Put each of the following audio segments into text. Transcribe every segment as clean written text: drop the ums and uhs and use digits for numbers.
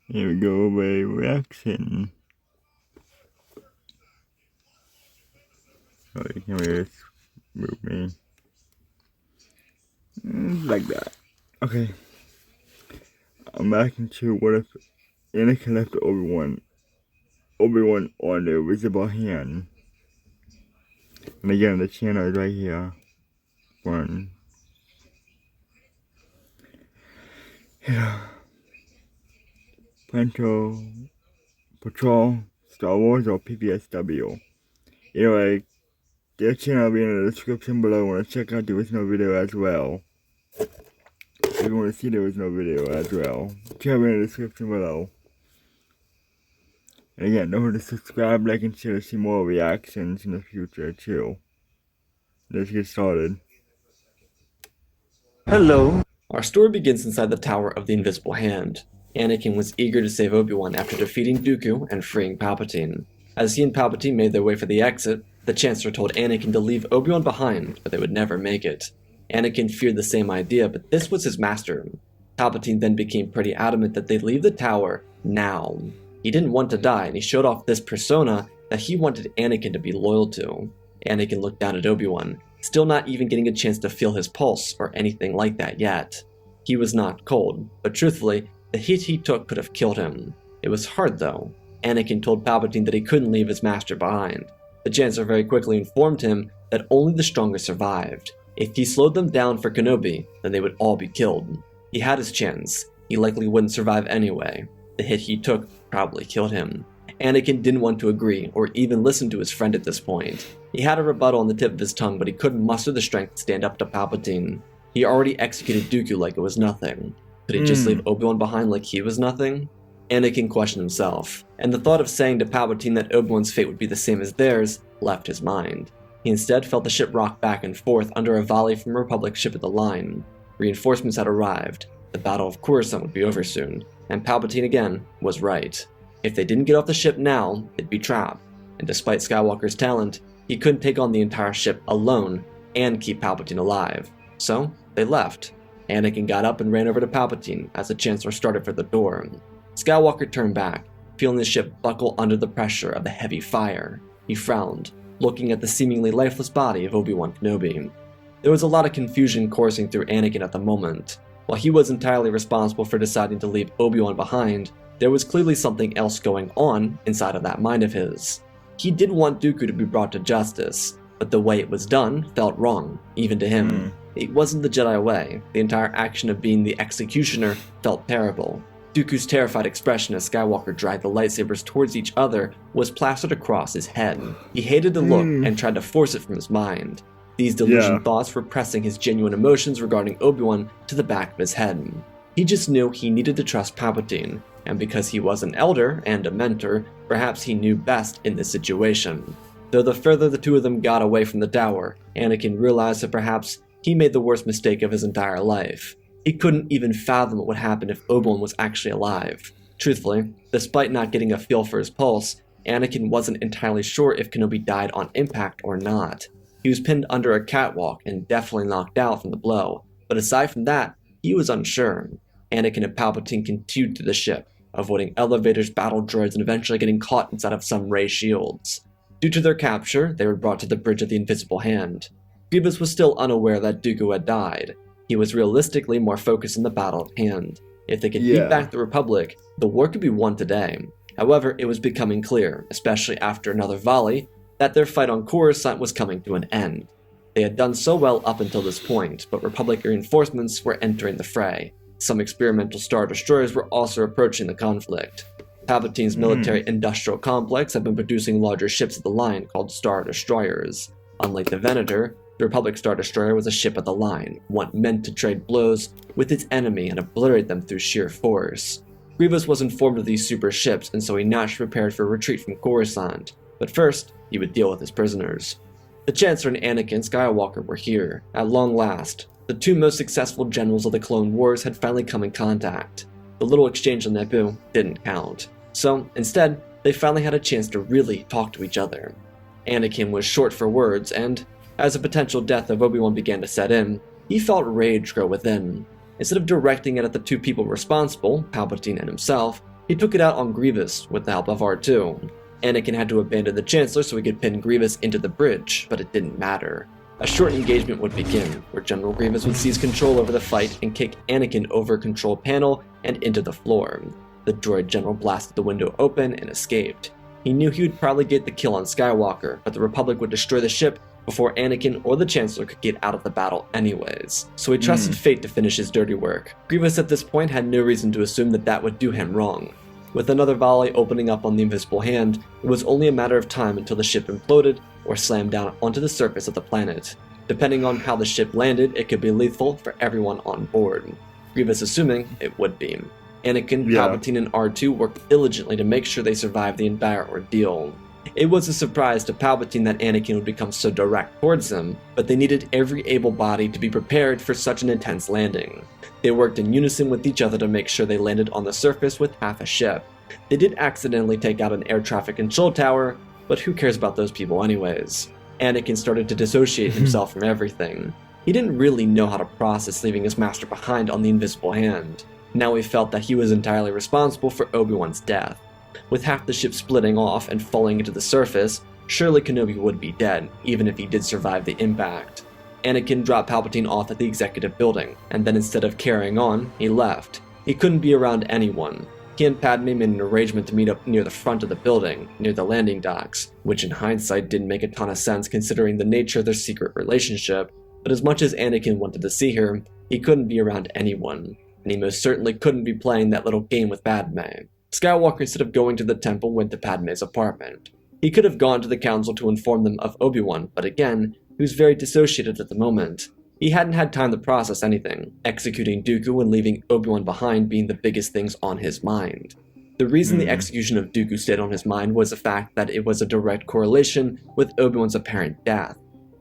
Here we go, by reaction. Oh, you can really just move me. Like that. Okay. I'm back into what if Anakin left Obi-Wan on the visible hand. And again, the channel is right here. One. Yeah. Patrol, Star Wars, or PPSW. Anyway, their channel will be in the description below. Want to check out the original video as well. If you want to see the original video as well, check out in the description below. And again, don't forget to subscribe, like, and share to see more reactions in the future too. Let's get started. Hello. Our story begins inside the Tower of the Invisible Hand. Anakin was eager to save Obi-Wan after defeating Dooku and freeing Palpatine. As he and Palpatine made their way for the exit, the Chancellor told Anakin to leave Obi-Wan behind, but they would never make it. Anakin feared the same idea, but this was his master. Palpatine then became pretty adamant that they leave the tower now. He didn't want to die, and he showed off this persona that he wanted Anakin to be loyal to. Anakin looked down at Obi-Wan, still not even getting a chance to feel his pulse or anything like that yet. He was not cold, but truthfully, the hit he took could have killed him. It was hard though. Anakin told Palpatine that he couldn't leave his master behind. The Chancellor very quickly informed him that only the strongest survived. If he slowed them down for Kenobi, then they would all be killed. He had his chance. He likely wouldn't survive anyway. The hit he took probably killed him. Anakin didn't want to agree or even listen to his friend at this point. He had a rebuttal on the tip of his tongue, but he couldn't muster the strength to stand up to Palpatine. He already executed Dooku like it was nothing. Could he just leave Obi-Wan behind like he was nothing? Anakin questioned himself, and the thought of saying to Palpatine that Obi-Wan's fate would be the same as theirs left his mind. He instead felt the ship rock back and forth under a volley from a Republic ship at the line. Reinforcements had arrived. The Battle of Coruscant would be over soon, and Palpatine again was right. If they didn't get off the ship now, they'd be trapped, and despite Skywalker's talent, he couldn't take on the entire ship alone and keep Palpatine alive. So, they left. Anakin got up and ran over to Palpatine as the Chancellor started for the door. Skywalker turned back, feeling the ship buckle under the pressure of the heavy fire. He frowned, looking at the seemingly lifeless body of Obi-Wan Kenobi. There was a lot of confusion coursing through Anakin at the moment. While he was entirely responsible for deciding to leave Obi-Wan behind, there was clearly something else going on inside of that mind of his. He did want Dooku to be brought to justice, but the way it was done felt wrong, even to him. It wasn't the Jedi way. The entire action of being the executioner felt terrible. Dooku's terrified expression as Skywalker dragged the lightsabers towards each other was plastered across his head. He hated the look and tried to force it from his mind. These delusion thoughts were pressing his genuine emotions regarding Obi-Wan to the back of his head. He just knew he needed to trust Palpatine, and because he was an elder and a mentor, perhaps he knew best in this situation. Though the further the two of them got away from the tower, Anakin realized that perhaps he made the worst mistake of his entire life. He couldn't even fathom what would happen if Obi-Wan was actually alive. Truthfully, despite not getting a feel for his pulse, Anakin wasn't entirely sure if Kenobi died on impact or not. He was pinned under a catwalk and definitely knocked out from the blow, but aside from that, he was unsure. Anakin and Palpatine continued to the ship, avoiding elevators, battle droids, and eventually getting caught inside of some ray shields. Due to their capture, they were brought to the bridge of the Invisible Hand. Grievous was still unaware that Dooku had died. He was realistically more focused on the battle at hand. If they could beat back the Republic, the war could be won today. However, it was becoming clear, especially after another volley, that their fight on Coruscant was coming to an end. They had done so well up until this point, but Republic reinforcements were entering the fray. Some experimental Star Destroyers were also approaching the conflict. Palpatine's military-industrial complex had been producing larger ships of the line called Star Destroyers. Unlike the Venator, the Republic Star Destroyer was a ship of the line, one meant to trade blows with its enemy and obliterate them through sheer force. Grievous was informed of these super ships, and so he naturally prepared for retreat from Coruscant. But first, he would deal with his prisoners. The Chancellor and Anakin Skywalker were here, at long last. The two most successful generals of the Clone Wars had finally come in contact. The little exchange on Naboo didn't count. So, instead, they finally had a chance to really talk to each other. Anakin was short for words, and as the potential death of Obi-Wan began to set in, he felt rage grow within. Instead of directing it at the two people responsible, Palpatine and himself, He took it out on Grievous with the help of R2. Anakin had to abandon the Chancellor so he could pin Grievous into the bridge, but it didn't matter. A short engagement would begin, where General Grievous would seize control over the fight and kick Anakin over a control panel and into the floor. The droid general blasted the window open and escaped. He knew he would probably get the kill on Skywalker, but the Republic would destroy the ship before Anakin or the Chancellor could get out of the battle anyways, so he trusted fate to finish his dirty work. Grievous at this point had no reason to assume that that would do him wrong. With another volley opening up on the Invisible Hand, it was only a matter of time until the ship imploded or slammed down onto the surface of the planet. Depending on how the ship landed, it could be lethal for everyone on board. Grievous assuming it would be. Anakin, Palpatine, and R2 worked diligently to make sure they survived the entire ordeal. It was a surprise to Palpatine that Anakin would become so direct towards him, but they needed every able body to be prepared for such an intense landing. They worked in unison with each other to make sure they landed on the surface with half a ship. They did accidentally take out an air traffic control tower, but who cares about those people anyways? Anakin started to dissociate himself from everything. He didn't really know how to process leaving his master behind on the Invisible Hand. Now he felt that he was entirely responsible for Obi-Wan's death. With half the ship splitting off and falling into the surface, surely Kenobi would be dead, even if he did survive the impact. Anakin dropped Palpatine off at the executive building, and then instead of carrying on, he left. He couldn't be around anyone. He and Padme made an arrangement to meet up near the front of the building, near the landing docks, which in hindsight didn't make a ton of sense considering the nature of their secret relationship, but as much as Anakin wanted to see her, he couldn't be around anyone, and he most certainly couldn't be playing that little game with Padme. Skywalker, instead of going to the temple, went to Padme's apartment. He could have gone to the council to inform them of Obi-Wan, but again, he was very dissociated at the moment. He hadn't had time to process anything, executing Dooku and leaving Obi-Wan behind being the biggest things on his mind. The reason the execution of Dooku stayed on his mind was the fact that it was a direct correlation with Obi-Wan's apparent death.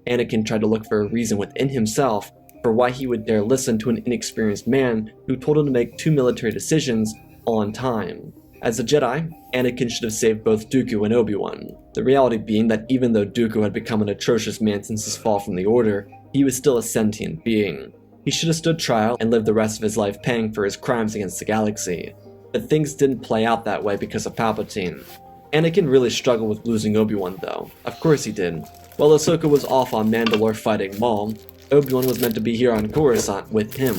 Anakin tried to look for a reason within himself for why he would dare listen to an inexperienced man who told him to make 2 military decisions on time. As a Jedi, Anakin should have saved both Dooku and Obi-Wan. The reality being that even though Dooku had become an atrocious man since his fall from the Order, he was still a sentient being. He should have stood trial and lived the rest of his life paying for his crimes against the galaxy. But things didn't play out that way because of Palpatine. Anakin really struggled with losing Obi-Wan though. Of course he did. While Ahsoka was off on Mandalore fighting Maul, Obi-Wan was meant to be here on Coruscant with him.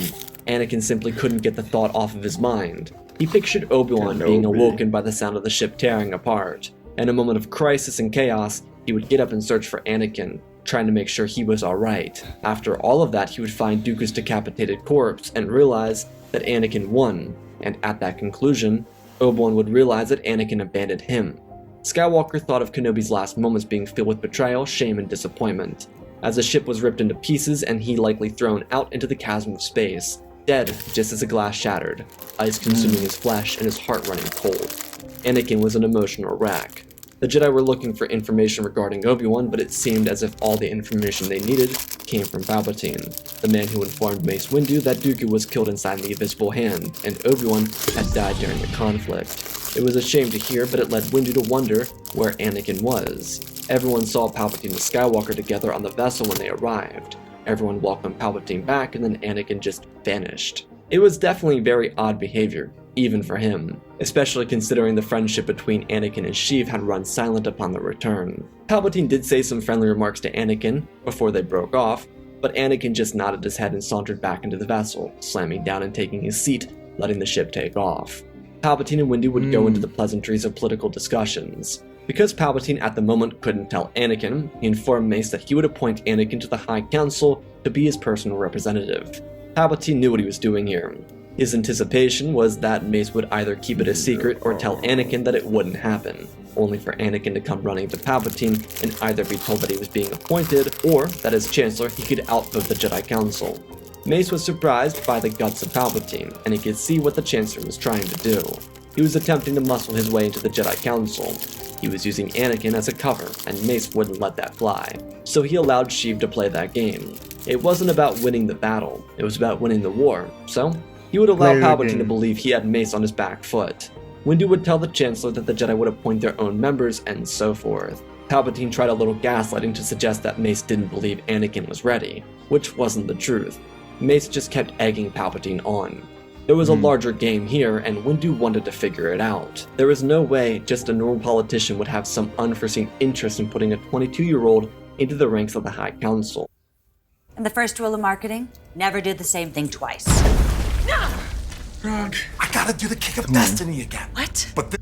Anakin simply couldn't get the thought off of his mind. He pictured Obi-Wan being awoken by the sound of the ship tearing apart. In a moment of crisis and chaos, he would get up and search for Anakin, trying to make sure he was alright. After all of that, he would find Dooku's decapitated corpse and realize that Anakin won, and at that conclusion, Obi-Wan would realize that Anakin abandoned him. Skywalker thought of Kenobi's last moments being filled with betrayal, shame, and disappointment, as the ship was ripped into pieces and he likely thrown out into the chasm of space, dead just as the glass shattered, ice consuming his flesh and his heart running cold. Anakin was an emotional wreck. The Jedi were looking for information regarding Obi-Wan, but it seemed as if all the information they needed came from Palpatine, the man who informed Mace Windu that Dooku was killed inside the Invisible Hand, and Obi-Wan had died during the conflict. It was a shame to hear, but it led Windu to wonder where Anakin was. Everyone saw Palpatine and Skywalker together on the vessel when they arrived. Everyone welcomed Palpatine back, and then Anakin just vanished. It was definitely very odd behavior, even for him, especially considering the friendship between Anakin and Sheev had run silent upon their return. Palpatine did say some friendly remarks to Anakin before they broke off, but Anakin just nodded his head and sauntered back into the vessel, slamming down and taking his seat, letting the ship take off. Palpatine and Windu would go into the pleasantries of political discussions. Because Palpatine at the moment couldn't tell Anakin, he informed Mace that he would appoint Anakin to the High Council to be his personal representative. Palpatine knew what he was doing here. His anticipation was that Mace would either keep it a secret or tell Anakin that it wouldn't happen, only for Anakin to come running to Palpatine and either be told that he was being appointed, or that as Chancellor he could outvote the Jedi Council. Mace was surprised by the guts of Palpatine, and he could see what the Chancellor was trying to do. He was attempting to muscle his way into the Jedi Council. He was using Anakin as a cover, and Mace wouldn't let that fly, so he allowed Sheev to play that game. It wasn't about winning the battle, it was about winning the war, so he would allow Palpatine to believe he had Mace on his back foot. Windu would tell the Chancellor that the Jedi would appoint their own members, and so forth. Palpatine tried a little gaslighting to suggest that Mace didn't believe Anakin was ready, which wasn't the truth. Mace just kept egging Palpatine on. There was a larger game here, and Windu wanted to figure it out. There was no way just a normal politician would have some unforeseen interest in putting a 22-year-old into the ranks of the High Council. And the first rule of marketing, never do the same thing twice. I gotta do the kick of destiny again. What? But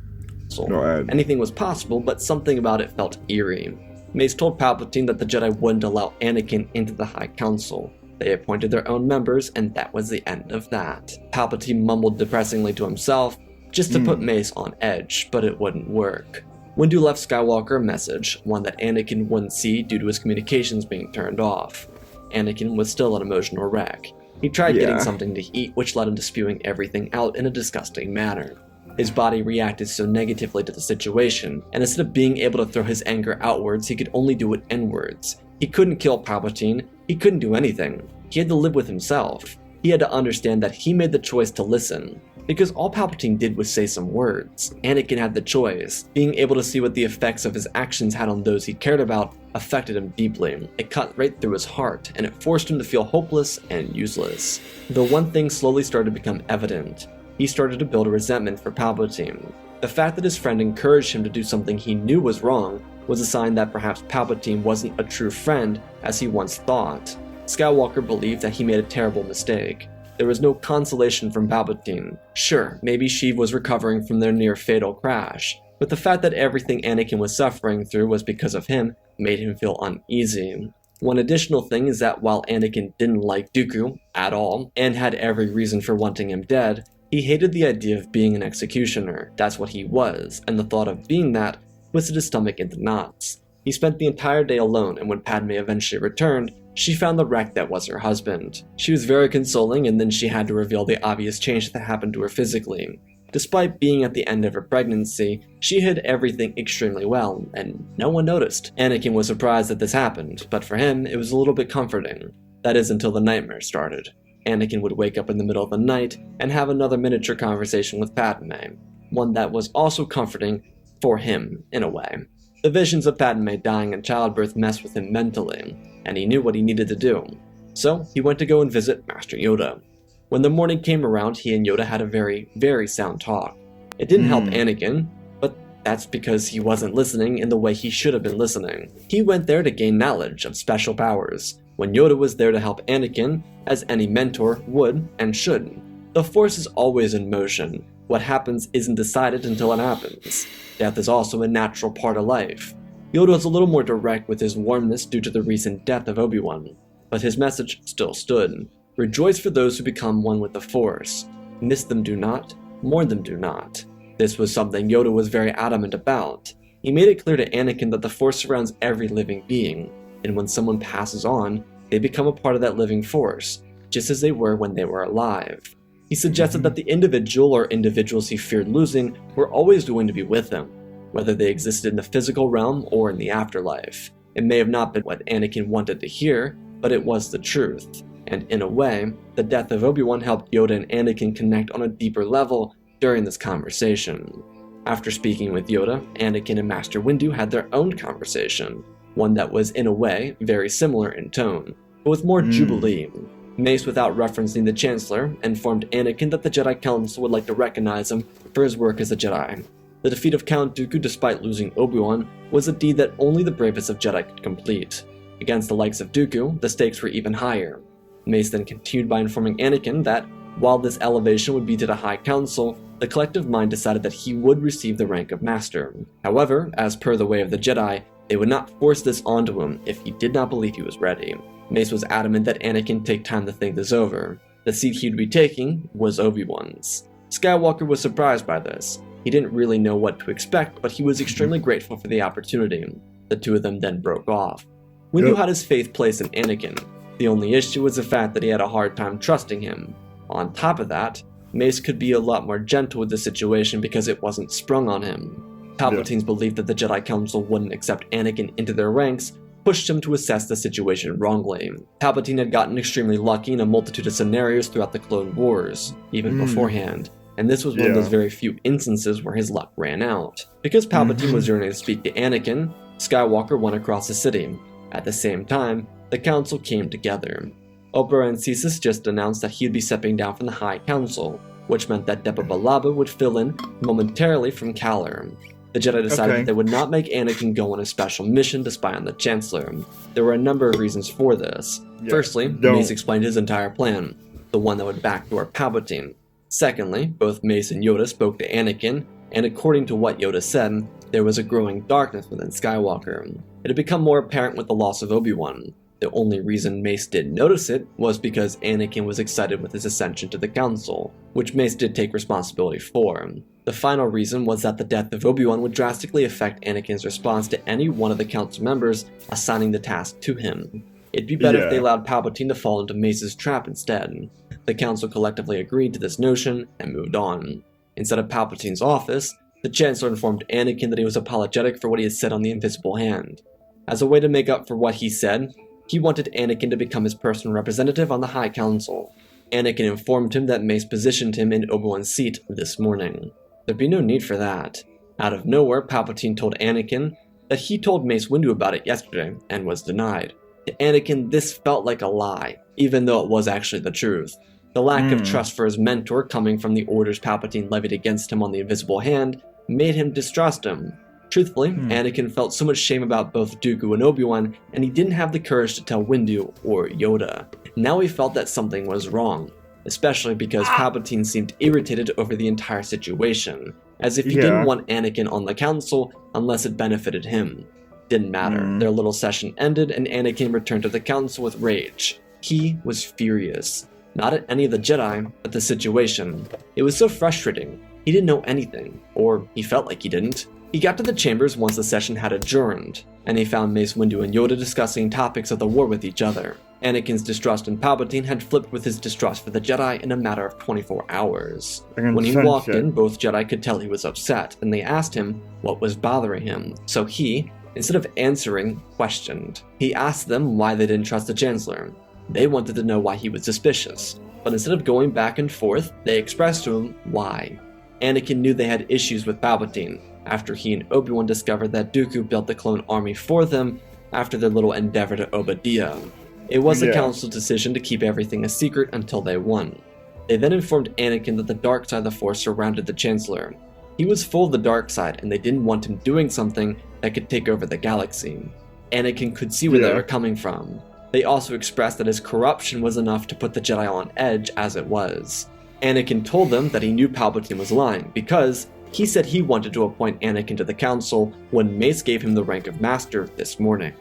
Anything was possible, but something about it felt eerie. Mace told Palpatine that the Jedi wouldn't allow Anakin into the High Council. They appointed their own members, and that was the end of that. Palpatine mumbled depressingly to himself, just to put Mace on edge, but it wouldn't work. Windu left Skywalker a message, one that Anakin wouldn't see due to his communications being turned off. Anakin was still an emotional wreck. He tried getting something to eat, which led him to spewing everything out in a disgusting manner. His body reacted so negatively to the situation, and instead of being able to throw his anger outwards, he could only do it inwards. He couldn't kill Palpatine, he couldn't do anything. He had to live with himself. He had to understand that he made the choice to listen. Because all Palpatine did was say some words. Anakin had the choice. Being able to see what the effects of his actions had on those he cared about affected him deeply. It cut right through his heart, and it forced him to feel hopeless and useless. Though one thing slowly started to become evident. He started to build a resentment for Palpatine. The fact that his friend encouraged him to do something he knew was wrong was a sign that perhaps Palpatine wasn't a true friend as he once thought. Skywalker believed that he made a terrible mistake. There was no consolation from Palpatine. Sure, maybe Sheev was recovering from their near-fatal crash, but the fact that everything Anakin was suffering through was because of him made him feel uneasy. One additional thing is that while Anakin didn't like Dooku at all, and had every reason for wanting him dead, he hated the idea of being an executioner. That's what he was, and the thought of being that twisted his stomach into knots. He spent the entire day alone, and when Padme eventually returned, she found the wreck that was her husband. She was very consoling, and then she had to reveal the obvious change that happened to her physically. Despite being at the end of her pregnancy, she hid everything extremely well, and no one noticed. Anakin was surprised that this happened, but for him, it was a little bit comforting. That is until the nightmare started. Anakin would wake up in the middle of the night and have another miniature conversation with Padme, one that was also comforting for him, in a way. The visions of Padme dying in childbirth messed with him mentally, and he knew what he needed to do. So, he went to go and visit Master Yoda. When the morning came around, he and Yoda had a very, very sound talk. It didn't help Anakin, but that's because he wasn't listening in the way he should have been listening. He went there to gain knowledge of special powers, when Yoda was there to help Anakin, as any mentor would and should. The Force is always in motion. What happens isn't decided until it happens. Death is also a natural part of life. Yoda was a little more direct with his warmness due to the recent death of Obi-Wan, but his message still stood. Rejoice for those who become one with the Force. Miss them do not, mourn them do not. This was something Yoda was very adamant about. He made it clear to Anakin that the Force surrounds every living being, and when someone passes on, they become a part of that living force, just as they were when they were alive. He suggested that the individual or individuals he feared losing were always going to be with him, whether they existed in the physical realm or in the afterlife. It may have not been what Anakin wanted to hear, but it was the truth. And in a way, the death of Obi-Wan helped Yoda and Anakin connect on a deeper level during this conversation. After speaking with Yoda, Anakin and Master Windu had their own conversation, one that was, in a way, very similar in tone, but with more jubilee. Mace, without referencing the Chancellor, informed Anakin that the Jedi Council would like to recognize him for his work as a Jedi. The defeat of Count Dooku despite losing Obi-Wan was a deed that only the bravest of Jedi could complete. Against the likes of Dooku, the stakes were even higher. Mace then continued by informing Anakin that, while this elevation would be to the High Council, the collective mind decided that he would receive the rank of Master. However, as per the way of the Jedi, they would not force this onto him if he did not believe he was ready. Mace was adamant that Anakin take time to think this over. The seat he would be taking was Obi-Wan's. Skywalker was surprised by this. He didn't really know what to expect, but he was extremely grateful for the opportunity. The two of them then broke off. Windu had his faith placed in Anakin. The only issue was the fact that he had a hard time trusting him. On top of that, Mace could be a lot more gentle with the situation because it wasn't sprung on him. Palpatine's belief that the Jedi Council wouldn't accept Anakin into their ranks pushed him to assess the situation wrongly. Palpatine had gotten extremely lucky in a multitude of scenarios throughout the Clone Wars, even beforehand, and this was one of those very few instances where his luck ran out. Because Palpatine was yearning to speak to Anakin, Skywalker went across the city. At the same time, the Council came together. Oberyn Cesis just announced that he'd be stepping down from the High Council, which meant that Depa Billaba would fill in momentarily from Kaller. The Jedi decided that they would not make Anakin go on a special mission to spy on the Chancellor. There were a number of reasons for this. Firstly, Mace explained his entire plan, the one that would backdoor Palpatine. Secondly, both Mace and Yoda spoke to Anakin, and according to what Yoda said, there was a growing darkness within Skywalker. It had become more apparent with the loss of Obi-Wan. The only reason Mace didn't notice it was because Anakin was excited with his ascension to the Council, which Mace did take responsibility for. The final reason was that the death of Obi-Wan would drastically affect Anakin's response to any one of the Council members assigning the task to him. It'd be better if they allowed Palpatine to fall into Mace's trap instead. The Council collectively agreed to this notion and moved on. Instead of Palpatine's office, the Chancellor informed Anakin that he was apologetic for what he had said on the Invisible Hand. As a way to make up for what he said, he wanted Anakin to become his personal representative on the High Council. Anakin informed him that Mace positioned him in Obi-Wan's seat this morning. There'd be no need for that. Out of nowhere, Palpatine told Anakin that he told Mace Windu about it yesterday and was denied. To Anakin, this felt like a lie, even though it was actually the truth. The lack of trust for his mentor coming from the orders Palpatine levied against him on the Invisible Hand made him distrust him. Truthfully, Anakin felt so much shame about both Dooku and Obi-Wan, and he didn't have the courage to tell Windu or Yoda. Now he felt that something was wrong, especially because Palpatine seemed irritated over the entire situation, as if he didn't want Anakin on the Council unless it benefited him. Didn't matter. Their little session ended, and Anakin returned to the Council with rage. He was furious. Not at any of the Jedi, but the situation. It was so frustrating. He didn't know anything, or he felt like he didn't. He got to the chambers once the session had adjourned, and he found Mace Windu and Yoda discussing topics of the war with each other. Anakin's distrust in Palpatine had flipped with his distrust for the Jedi in a matter of 24 hours. When he walked in, both Jedi could tell he was upset, and they asked him what was bothering him. So he, instead of answering, questioned. He asked them why they didn't trust the Chancellor. They wanted to know why he was suspicious, but instead of going back and forth, they expressed to him why. Anakin knew they had issues with Palpatine, after he and Obi-Wan discovered that Dooku built the clone army for them after their little endeavor to Obadiah. It was the Council's decision to keep everything a secret until they won. They then informed Anakin that the dark side of the Force surrounded the Chancellor. He was full of the dark side, and they didn't want him doing something that could take over the galaxy. Anakin could see where they were coming from. They also expressed that his corruption was enough to put the Jedi on edge as it was. Anakin told them that he knew Palpatine was lying, because he said he wanted to appoint Anakin to the Council when Mace gave him the rank of Master this morning.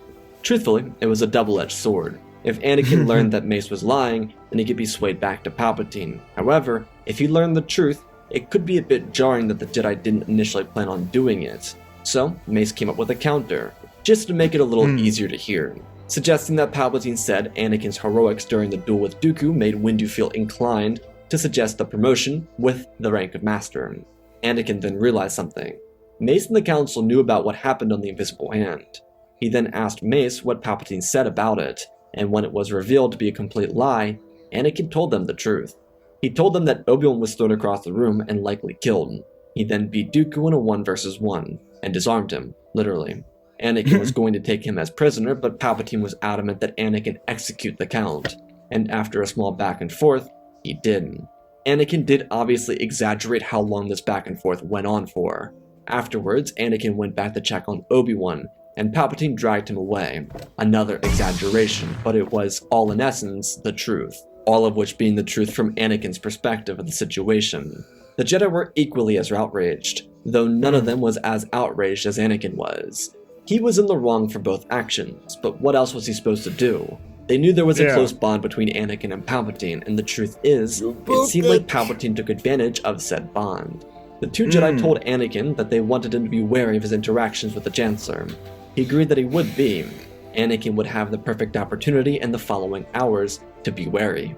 Truthfully, it was a double-edged sword. If Anakin learned that Mace was lying, then he could be swayed back to Palpatine. However, if he learned the truth, it could be a bit jarring that the Jedi didn't initially plan on doing it. So, Mace came up with a counter, just to make it a little easier to hear, suggesting that Palpatine said Anakin's heroics during the duel with Dooku made Windu feel inclined to suggest the promotion with the rank of Master. Anakin then realized something. Mace and the Council knew about what happened on the Invisible Hand. He then asked Mace what Palpatine said about it, and when it was revealed to be a complete lie, Anakin told them the truth. He told them that Obi-Wan was thrown across the room and likely killed. He then beat Dooku in a 1 versus 1, and disarmed him, literally. Anakin was going to take him as prisoner, but Palpatine was adamant that Anakin execute the Count, and after a small back and forth, he did. Anakin did obviously exaggerate how long this back and forth went on for. Afterwards, Anakin went back to check on Obi-Wan, and Palpatine dragged him away. Another exaggeration, but it was, all in essence, the truth. All of which being the truth from Anakin's perspective of the situation. The Jedi were equally as outraged, though none of them was as outraged as Anakin was. He was in the wrong for both actions, but what else was he supposed to do? They knew there was a close bond between Anakin and Palpatine, and the truth is, it seemed like Palpatine took advantage of said bond. The two Jedi told Anakin that they wanted him to be wary of his interactions with the Chancellor. He agreed that he would be. Anakin would have the perfect opportunity in the following hours to be wary.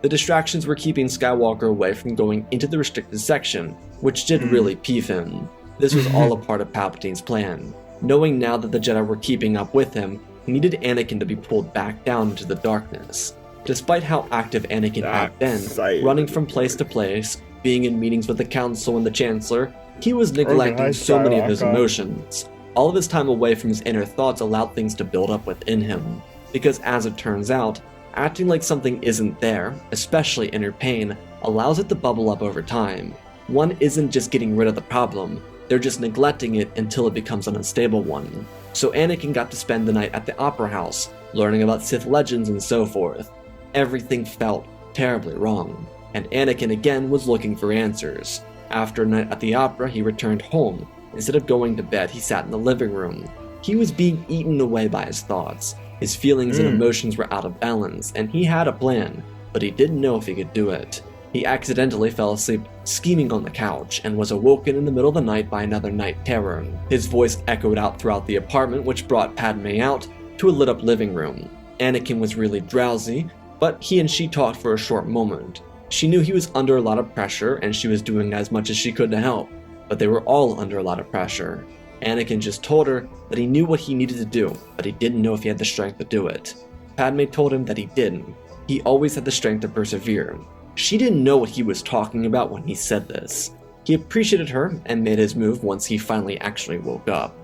The distractions were keeping Skywalker away from going into the restricted section, which did really peeve him. This was all a part of Palpatine's plan. Knowing now that the Jedi were keeping up with him, he needed Anakin to be pulled back down into the darkness. Despite how active Anakin had been, running from place to place, being in meetings with the Council and the Chancellor, he was neglecting so many of his emotions. All of his time away from his inner thoughts allowed things to build up within him. Because as it turns out, acting like something isn't there, especially inner pain, allows it to bubble up over time. One isn't just getting rid of the problem, they're just neglecting it until it becomes an unstable one. So Anakin got to spend the night at the Opera House, learning about Sith legends and so forth. Everything felt terribly wrong, and Anakin again was looking for answers. After a night at the opera, he returned home. Instead of going to bed, he sat in the living room. He was being eaten away by his thoughts. His feelings and emotions were out of balance, and he had a plan, but he didn't know if he could do it. He accidentally fell asleep scheming on the couch and was awoken in the middle of the night by another night terror. His voice echoed out throughout the apartment, which brought Padme out to a lit-up living room. Anakin was really drowsy, but he and she talked for a short moment. She knew he was under a lot of pressure, and she was doing as much as she could to help, but they were all under a lot of pressure. Anakin just told her that he knew what he needed to do, but he didn't know if he had the strength to do it. Padme told him that he didn't. He always had the strength to persevere. She didn't know what he was talking about when he said this. He appreciated her and made his move once he finally actually woke up.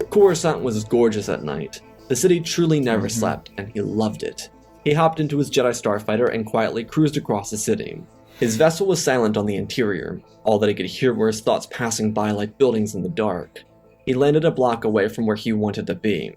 Coruscant was gorgeous at night. The city truly never slept, and he loved it. He hopped into his Jedi Starfighter and quietly cruised across the city. His vessel was silent on the interior. All that he could hear were his thoughts passing by like buildings in the dark. He landed a block away from where he wanted to be.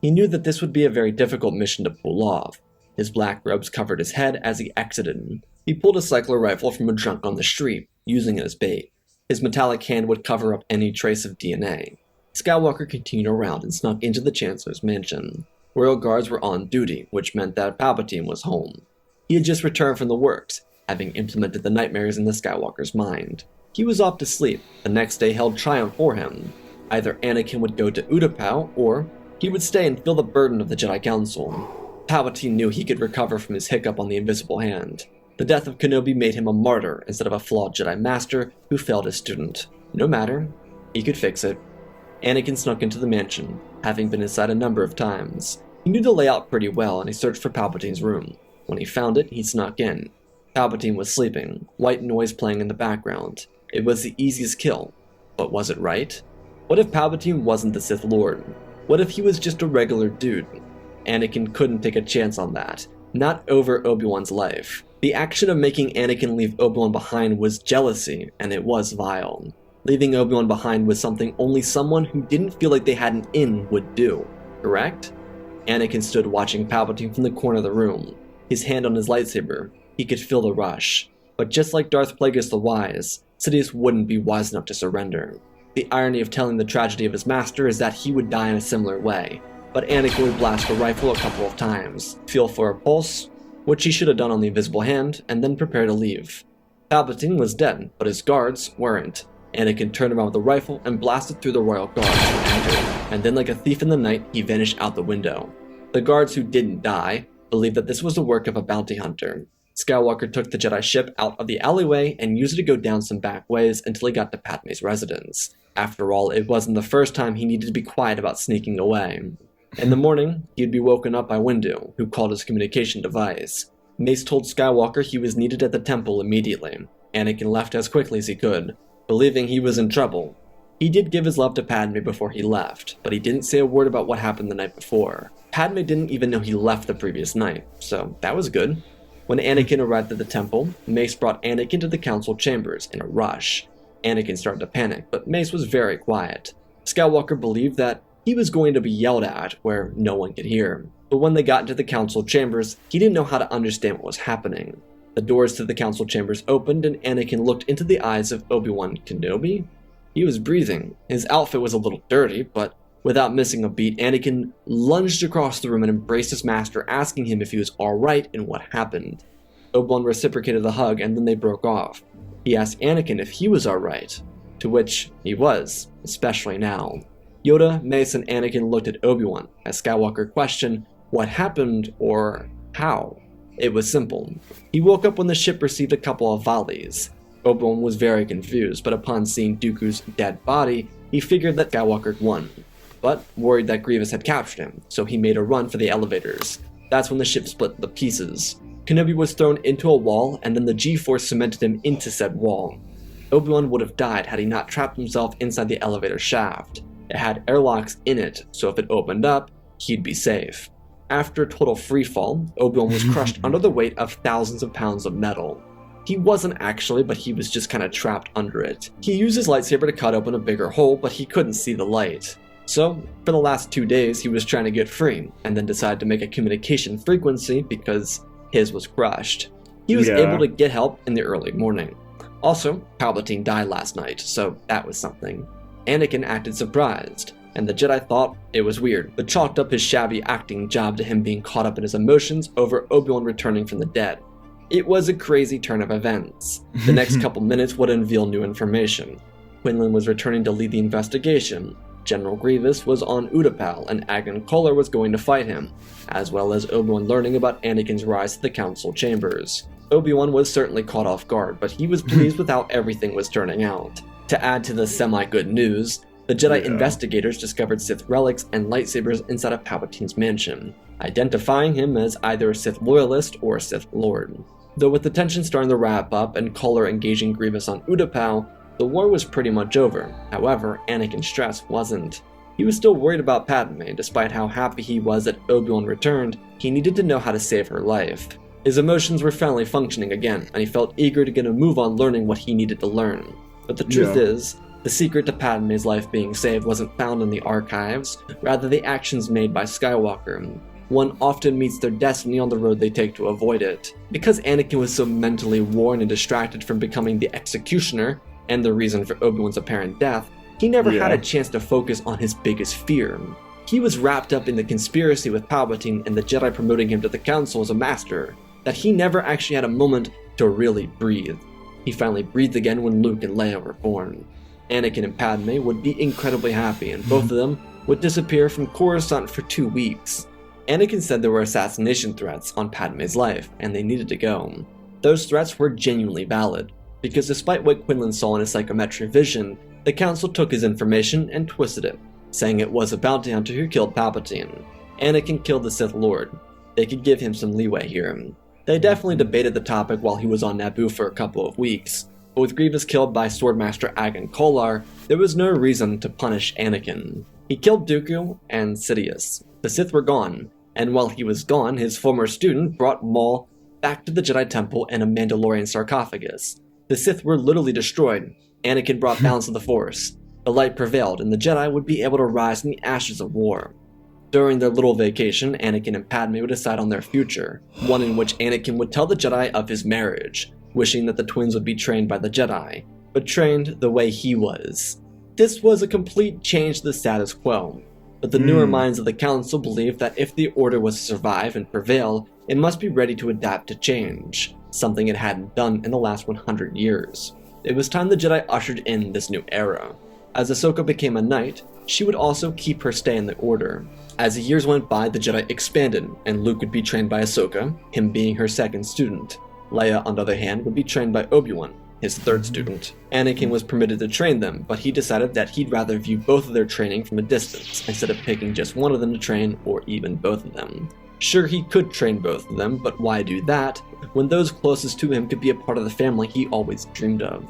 He knew that this would be a very difficult mission to pull off. His black robes covered his head as he exited. He pulled a cycler rifle from a trunk on the street, using it as bait. His metallic hand would cover up any trace of DNA. Skywalker continued around and snuck into the Chancellor's mansion. Royal guards were on duty, which meant that Palpatine was home. He had just returned from the works, having implemented the nightmares in the Skywalker's mind. He was off to sleep. The next day held triumph for him. Either Anakin would go to Utapau, or he would stay and feel the burden of the Jedi Council. Palpatine knew he could recover from his hiccup on the Invisible Hand. The death of Kenobi made him a martyr instead of a flawed Jedi Master who failed his student. No matter, he could fix it. Anakin snuck into the mansion, having been inside a number of times. He knew the layout pretty well, and he searched for Palpatine's room. When he found it, he snuck in. Palpatine was sleeping, white noise playing in the background. It was the easiest kill. But was it right? What if Palpatine wasn't the Sith Lord? What if he was just a regular dude? Anakin couldn't take a chance on that. Not over Obi-Wan's life. The action of making Anakin leave Obi-Wan behind was jealousy, and it was vile. Leaving Obi-Wan behind was something only someone who didn't feel like they had an in would do, correct? Anakin stood watching Palpatine from the corner of the room, his hand on his lightsaber. He could feel the rush. But just like Darth Plagueis the Wise, Sidious wouldn't be wise enough to surrender. The irony of telling the tragedy of his master is that he would die in a similar way, but Anakin would blast the rifle a couple of times, feel for a pulse, which he should have done on the Invisible Hand, and then prepare to leave. Palpatine was dead, but his guards weren't. Anakin turned around with the rifle and blasted through the royal guards who entered, and then like a thief in the night, he vanished out the window. The guards who didn't die believed that this was the work of a bounty hunter. Skywalker took the Jedi ship out of the alleyway and used it to go down some back ways until he got to Padme's residence. After all, it wasn't the first time he needed to be quiet about sneaking away. In the morning, he'd be woken up by Windu, who called his communication device. Mace told Skywalker he was needed at the temple immediately. Anakin left as quickly as he could, believing he was in trouble. He did give his love to Padme before he left, but he didn't say a word about what happened the night before. Padme didn't even know he left the previous night, so that was good. When Anakin arrived at the temple, Mace brought Anakin to the council chambers in a rush. Anakin started to panic, but Mace was very quiet. Skywalker believed that he was going to be yelled at where no one could hear. But when they got into the council chambers, he didn't know how to understand what was happening. The doors to the council chambers opened and Anakin looked into the eyes of Obi-Wan Kenobi. He was breathing. His outfit was a little dirty, but without missing a beat, Anakin lunged across the room and embraced his master, asking him if he was alright and what happened. Obi-Wan reciprocated the hug and then they broke off. He asked Anakin if he was alright, to which he was, especially now. Yoda, Mace, and Anakin looked at Obi-Wan as Skywalker questioned what happened or how. It was simple. He woke up when the ship received a couple of volleys. Obi-Wan was very confused, but upon seeing Dooku's dead body, he figured that Skywalker won. But worried that Grievous had captured him, so he made a run for the elevators. That's when the ship split into pieces. Kenobi was thrown into a wall, and then the G-force cemented him into said wall. Obi-Wan would have died had he not trapped himself inside the elevator shaft. It had airlocks in it, so if it opened up, he'd be safe. After a total freefall, Obi-Wan was crushed under the weight of thousands of pounds of metal. He wasn't actually, but he was just kind of trapped under it. He used his lightsaber to cut open a bigger hole, but he couldn't see the light. So, for the last 2 days, he was trying to get free, and then decided to make a communication frequency because his was crushed. He was able to get help in the early morning. Also, Palpatine died last night, so that was something. Anakin acted surprised, and the Jedi thought it was weird, but chalked up his shabby acting job to him being caught up in his emotions over Obi-Wan returning from the dead. It was a crazy turn of events. The next couple minutes would unveil new information. Quinlan was returning to lead the investigation. General Grievous was on Utapau, and Agan Kolar was going to fight him, as well as Obi-Wan learning about Anakin's rise to the Council chambers. Obi-Wan was certainly caught off guard, but he was pleased with how everything was turning out. To add to the semi-good news, the Jedi investigators discovered Sith relics and lightsabers inside of Palpatine's mansion, identifying him as either a Sith loyalist or a Sith Lord. Though with the tension starting to wrap up and Kolar engaging Grievous on Utapau, the war was pretty much over. However, Anakin's stress wasn't. He was still worried about Padme. Despite how happy he was that Obi-Wan returned, he needed to know how to save her life. His emotions were finally functioning again, and he felt eager to get a move on learning what he needed to learn. But the truth is, the secret to Padme's life being saved wasn't found in the archives, rather the actions made by Skywalker. One often meets their destiny on the road they take to avoid it. Because Anakin was so mentally worn and distracted from becoming the executioner, and the reason for Obi-Wan's apparent death, he never had a chance to focus on his biggest fear. He was wrapped up in the conspiracy with Palpatine and the Jedi promoting him to the Council as a master, that he never actually had a moment to really breathe. He finally breathed again when Luke and Leia were born. Anakin and Padme would be incredibly happy, and both of them would disappear from Coruscant for 2 weeks. Anakin said there were assassination threats on Padme's life, and they needed to go. Those threats were genuinely valid, because despite what Quinlan saw in his psychometric vision, the Council took his information and twisted it, saying it was a bounty hunter who killed Palpatine. Anakin killed the Sith Lord. They could give him some leeway here. They definitely debated the topic while he was on Naboo for a couple of weeks, but with Grievous killed by Swordmaster Agan Kolar, there was no reason to punish Anakin. He killed Dooku and Sidious. The Sith were gone, and while he was gone, his former student brought Maul back to the Jedi Temple in a Mandalorian sarcophagus. The Sith were literally destroyed. Anakin brought balance to the Force. The light prevailed, and the Jedi would be able to rise from the ashes of war. During their little vacation, Anakin and Padme would decide on their future, one in which Anakin would tell the Jedi of his marriage, wishing that the twins would be trained by the Jedi, but trained the way he was. This was a complete change to the status quo, but the newer minds of the Council believed that if the Order was to survive and prevail, it must be ready to adapt to change, something it hadn't done in the last 100 years. It was time the Jedi ushered in this new era. As Ahsoka became a knight, she would also keep her stay in the Order. As the years went by, the Jedi expanded, and Luke would be trained by Ahsoka, him being her second student. Leia, on the other hand, would be trained by Obi-Wan, his third student. Anakin was permitted to train them, but he decided that he'd rather view both of their training from a distance, instead of picking just one of them to train, or even both of them. Sure, he could train both of them, but why do that, when those closest to him could be a part of the family he always dreamed of?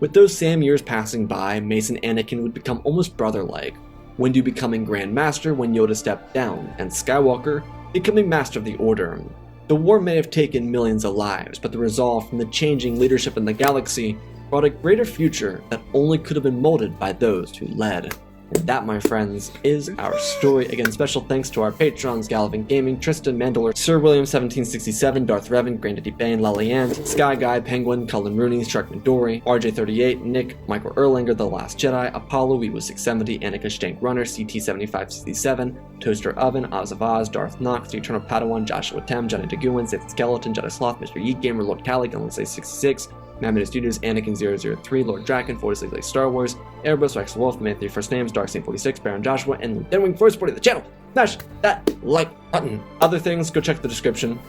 With those same years passing by, Mace and Anakin would become almost brother-like, Windu becoming Grand Master when Yoda stepped down, and Skywalker becoming Master of the Order. The war may have taken millions of lives, but the resolve from the changing leadership in the galaxy brought a greater future that only could have been molded by those who led. And that, my friends, is our story. Again, special thanks to our patrons, Galvin Gaming, Tristan Mandler, Sir William 1767, Darth Revan, Granddaddy Bane, Laliant, Sky Guy, Penguin, Cullen Rooney, Shark Midori, RJ38, Nick, Michael Erlanger, The Last Jedi, Apollo, Weewu 670, Annika Stank Runner, CT7567, Toaster Oven, Oz of Oz, Darth Nox, The Eternal Padawan, Joshua Tem, Johnny DeGuin, Sith Skeleton, Jedi Sloth, Mr. Yeet Gamer, Lord Cali, Gunley 66, Mammoth Studios, Anakin 003, Lord Draken, 46 like Star Wars, Airbus, Rex Wolf, Man 3 First Names, Dark Saint 46, Baron Joshua, and Deadwing Force supporting the channel. Smash that like button. Other things, go check the description.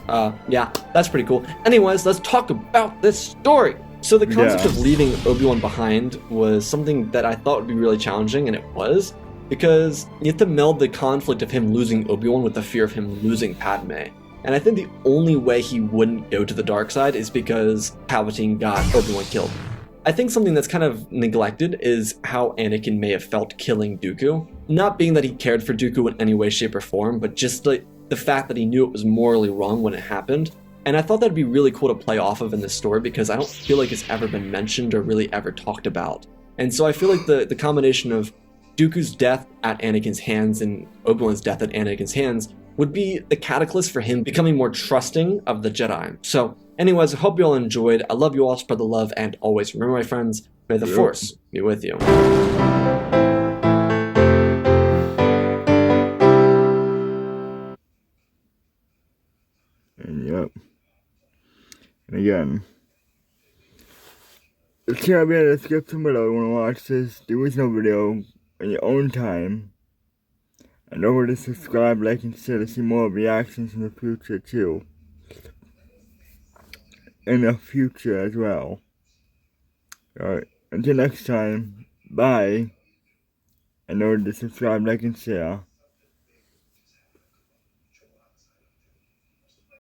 Yeah, that's pretty cool. Anyways, let's talk about this story. So the concept of leaving Obi-Wan behind was something that I thought would be really challenging, and it was, because you have to meld the conflict of him losing Obi-Wan with the fear of him losing Padme. And I think the only way he wouldn't go to the dark side is because Palpatine got Obi-Wan killed. I think something that's kind of neglected is how Anakin may have felt killing Dooku. Not being that he cared for Dooku in any way, shape, or form, but just like the fact that he knew it was morally wrong when it happened. And I thought that'd be really cool to play off of in this story because I don't feel like it's ever been mentioned or really ever talked about. And so I feel like the combination of Dooku's death at Anakin's hands and Obi-Wan's death at Anakin's hands would be the catalyst for him becoming more trusting of the Jedi. So anyways, I hope you all enjoyed. I love you all, spread the love, and always remember, my friends, may the Force be with you. And yep. And again, it's gonna be in the description below. You wanna watch this the original video in your own time. And don't forget to subscribe, like, and share to see more reactions in the future too. In the future as well. Alright, until next time, bye. And don't forget to subscribe, like, and share.